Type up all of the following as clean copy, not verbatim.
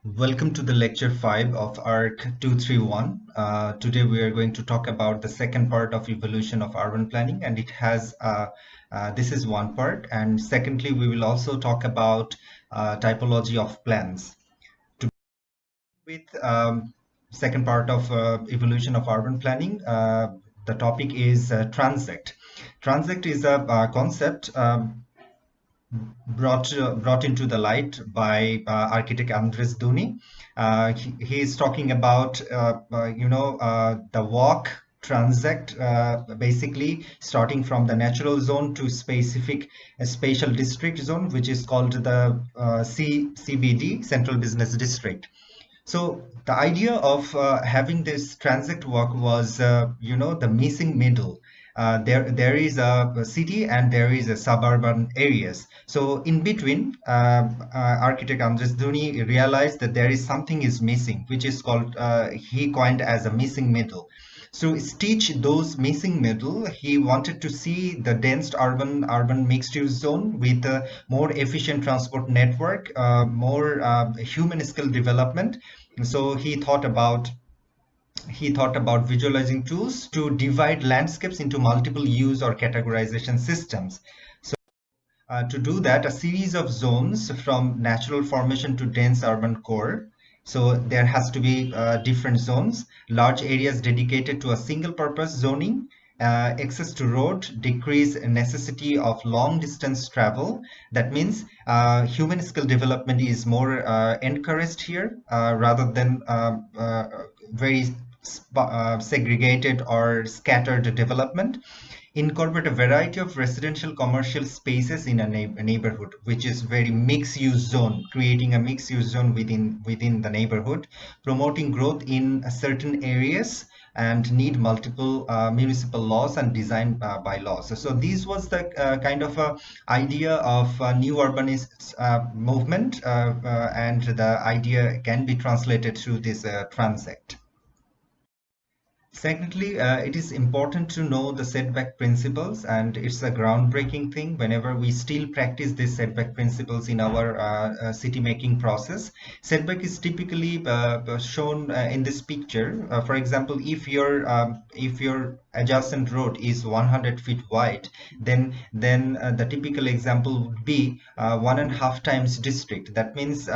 Welcome to the lecture 5 of ARC 231. Today we are going to talk about the second part of evolution of urban planning, and it has this is one part, and secondly we will also talk about typology of plans. To begin with second part of evolution of urban planning, the topic is transect. Transect is a concept brought into the light by architect Andres Duni. He is talking about the walk transact, basically starting from the natural zone to specific spatial district zone, which is called the CBD, Central Business District. So the idea of having this transit walk was, the missing middle. There is a city and there is a suburban areas. So in between, architect Andres Duni realized that there is something is missing, which is called he coined as a missing middle. So stitch those missing middle, he wanted to see the dense urban mixed use zone with a more efficient transport network, more human skill development. So he thought about visualizing tools to divide landscapes into multiple use or categorization systems. So to do that, a series of zones from natural formation to dense urban core. So there has to be different zones, large areas dedicated to a single purpose zoning, access to road, decrease necessity of long distance travel. That means human skill development is more encouraged here rather than very segregated or scattered development. Incorporate a variety of residential commercial spaces in a neighborhood, which is very mixed use zone, creating a mixed use zone within the neighborhood, promoting growth in certain areas and need multiple municipal laws and design bylaws. So this was the kind of idea of new urbanist movement, and the idea can be translated through this transact. Secondly, it is important to know the setback principles, and it's a groundbreaking thing whenever we still practice these setback principles in our city making process. Setback is typically shown in this picture. For example, if your adjacent road is 100 feet wide, then the typical example would be 1.5 times district. That means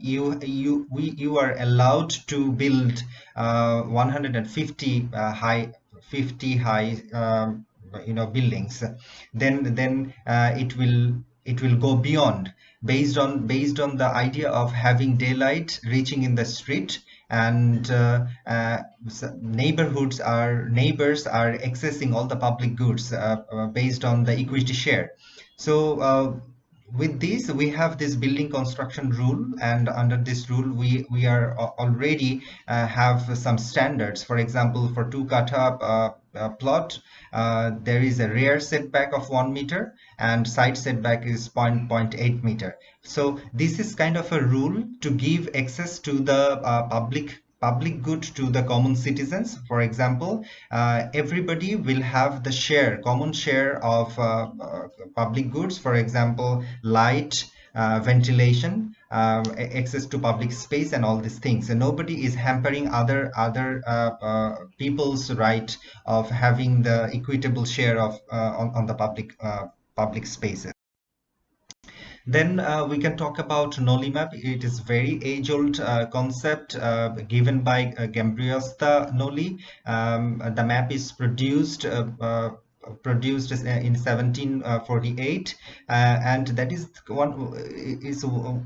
you are allowed to build 150 high buildings. Then it will go beyond, based on the idea of having daylight reaching in the street, and neighbors are accessing all the public goods based on the equity share. So with this we have this building construction rule, and under this rule we are already have some standards. For example, for 2 kata plot, there is a rear setback of 1 meter and side setback is zero point 0.8 meter. So this is kind of a rule to give access to the public good to the common citizens. For example, everybody will have the common share of public goods. For example, light, ventilation, access to public space, and all these things. And nobody is hampering other people's right of having the equitable share of on the public spaces. Then we can talk about Noli map. It is very age-old concept given by Gambiosta Noli. The map is produced in 1748, and that is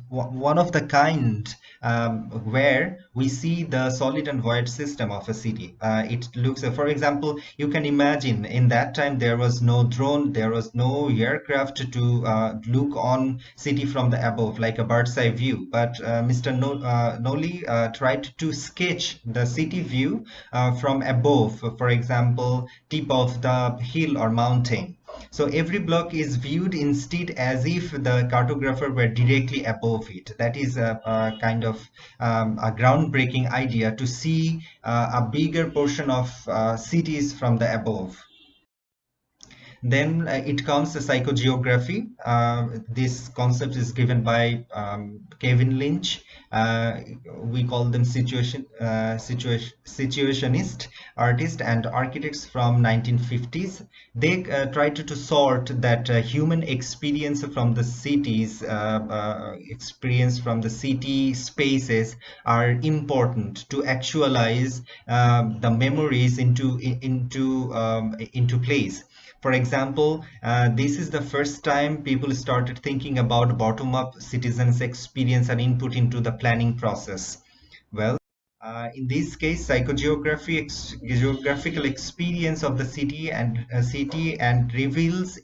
one of the kind, where we see the solid and void system of a city. It looks, for example, you can imagine in that time there was no drone, there was no aircraft to look on city from the above like a bird's eye view. But Mr. Noli tried to sketch the city view from above, for example, tip of the hill or mountain. So every block is viewed instead as if the cartographer were directly above it. That is a kind of a groundbreaking idea to see a bigger portion of cities from the above. Then it comes to psychogeography. This concept is given by Kevin Lynch. Uh, we call them situationist artists and architects from 1950s. They tried to sort that human experience from the cities, experience from the city spaces are important to actualize the memories into place. For example, this is the first time people started thinking about bottom-up citizens' experience and input into the planning process. Well, in this case, geographical experience of the city and reveals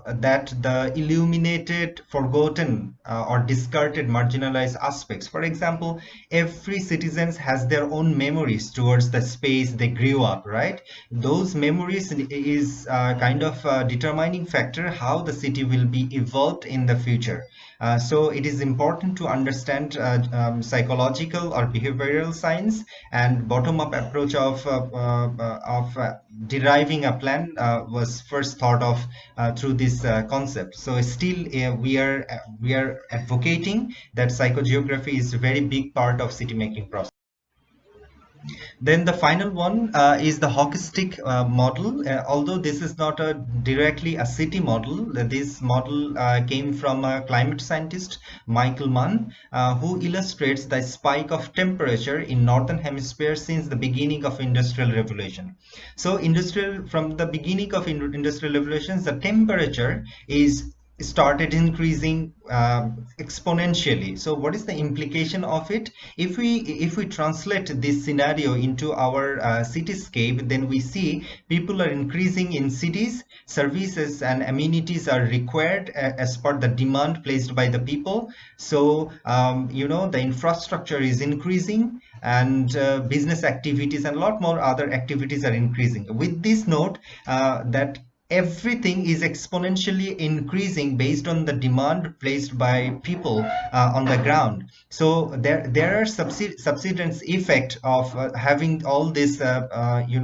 that the illuminated, forgotten, or discarded, marginalized aspects. For example, every citizen has their own memories towards the space they grew up, right? Those memories is kind of a determining factor how the city will be evolved in the future. So it is important to understand psychological or behavioral science and bottom-up approach of deriving a plan was first thought of through this concept. So still we are advocating that psychogeography is a very big part of city making process. Then the final one is the hockey stick model. Although this is not directly a city model, this model came from a climate scientist, Michael Mann, who illustrates the spike of temperature in northern hemisphere since the beginning of industrial revolution. So from the beginning of industrial revolutions, the temperature is started increasing exponentially. So what is the implication of it? If we translate this scenario into our cityscape, then we see people are increasing in cities, services and amenities are required as per the demand placed by the people. So the infrastructure is increasing, and business activities and a lot more other activities are increasing. With this note, that everything is exponentially increasing based on the demand placed by people on the ground. So there are subsidence effect of having all this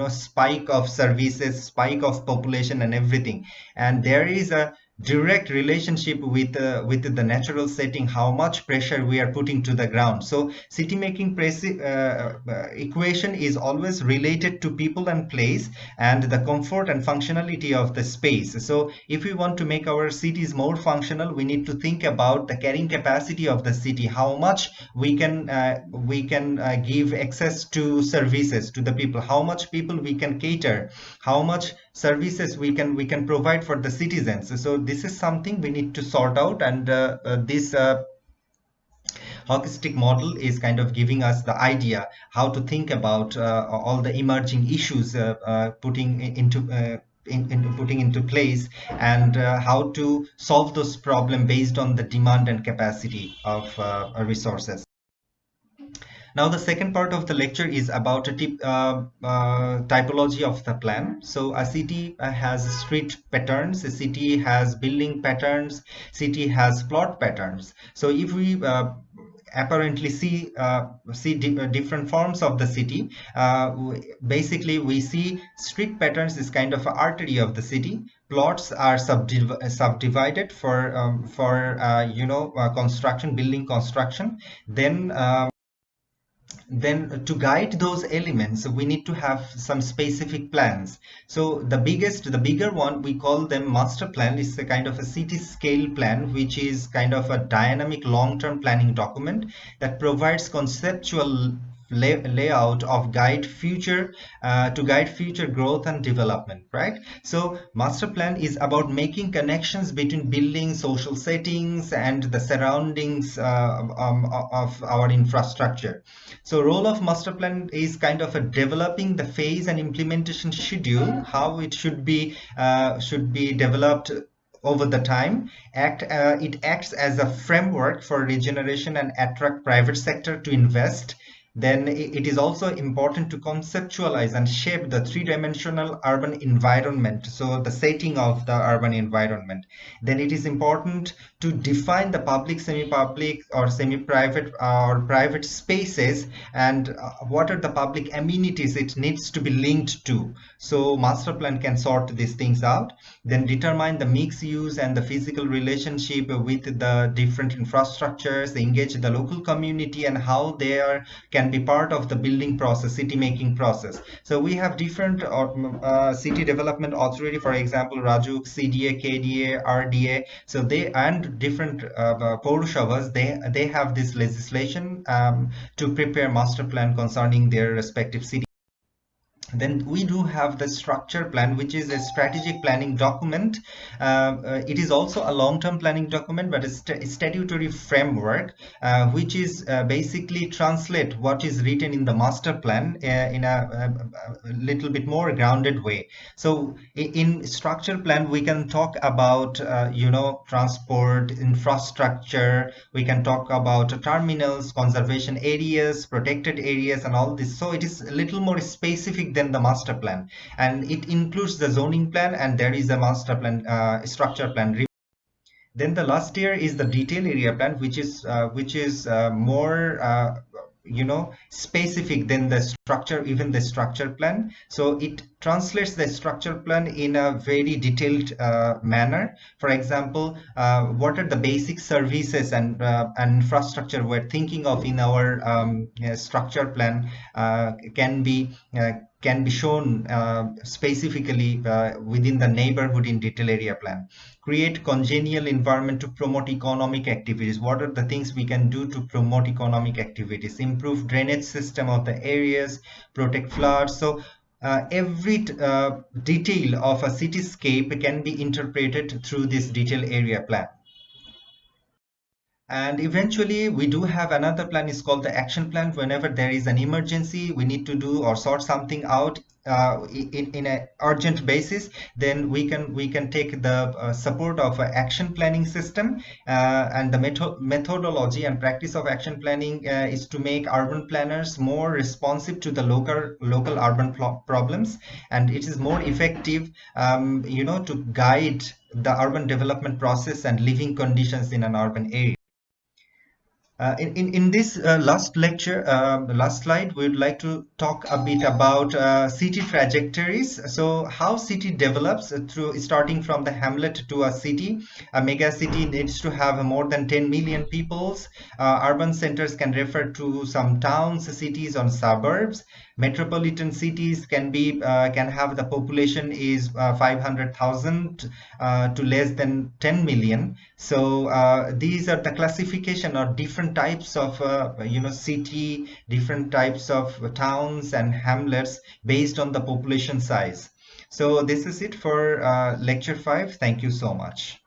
spike of services, spike of population and everything, and there is a direct relationship with the natural setting, how much pressure we are putting to the ground. So city making equation is always related to people and place and the comfort and functionality of the space. So if we want to make our cities more functional, we need to think about the carrying capacity of the city, how much we can give access to services to the people, how much people we can cater, how much services we can provide for the citizens. So this is something we need to sort out, and this hockey stick model is kind of giving us the idea how to think about all the emerging issues putting into place, and how to solve those problems based on the demand and capacity of resources. Now, the second part of the lecture is about a typology of the plan. So a city has street patterns, a city has building patterns, city has plot patterns. So if we apparently see different forms of the city, basically we see street patterns is kind of an artery of the city. Plots are subdivided for construction, building construction. Then to guide those elements, we need to have some specific plans. So the bigger one, we call them master plan, is a kind of a city scale plan, which is kind of a dynamic long-term planning document that provides conceptual layout of guide future growth and development, right? So master plan is about making connections between buildings, social settings and the surroundings of our infrastructure. So role of master plan is kind of a developing the phase and implementation schedule, how it should be developed over the time. It acts as a framework for regeneration and attract private sector to invest. Then it is also important to conceptualize and shape the three-dimensional urban environment, so the setting of the urban environment. Then it is important to define the public, semi-public, or semi-private or private spaces, and what are the public amenities it needs to be linked to. So master plan can sort these things out. Then determine the mixed use and the physical relationship with the different infrastructures, engage the local community and how they are can be part of the building process, city making process. So we have different city development authority, for example, Rajuk, CDA, KDA, RDA. So they and different Pौrasabhas, they have this legislation to prepare master plan concerning their respective city. Then we do have the structure plan, which is a strategic planning document. It is also a long-term planning document, but a statutory framework, which is basically translate what is written in the master plan in a little bit more grounded way. So in structure plan, we can talk about transport, infrastructure. We can talk about terminals, conservation areas, protected areas, and all this. So it is a little more specific than the master plan, and it includes the zoning plan, and there is a master plan, structure plan. Then the last tier is the detail area plan, which is more specific than the structure, even the structure plan. So it translates the structure plan in a very detailed manner. For example, what are the basic services and infrastructure we're thinking of in our structure plan can be shown specifically within the neighborhood in detail area plan. Create congenial environment to promote economic activities. What are the things we can do to promote economic activities? Improve drainage system of the areas, protect floods. So every detail of a cityscape can be interpreted through this detailed area plan. And eventually, we do have another plan is called the action plan. Whenever there is an emergency, we need to do or sort something out in an urgent basis, then we can take the support of an action planning system. And the methodology and practice of action planning is to make urban planners more responsive to the local urban problems, and it is more effective, to guide the urban development process and living conditions in an urban area. In this last lecture, last slide, we would like to talk a bit about city trajectories. So how city develops through starting from the hamlet to a city. A mega city needs to have more than 10 million peoples. Urban centers can refer to some towns, cities, or suburbs. Metropolitan cities can have the population is 500,000 to less than 10 million. So these are the classification or different types of city, different types of towns and hamlets based on the population size. So this is it for lecture 5. Thank you so much.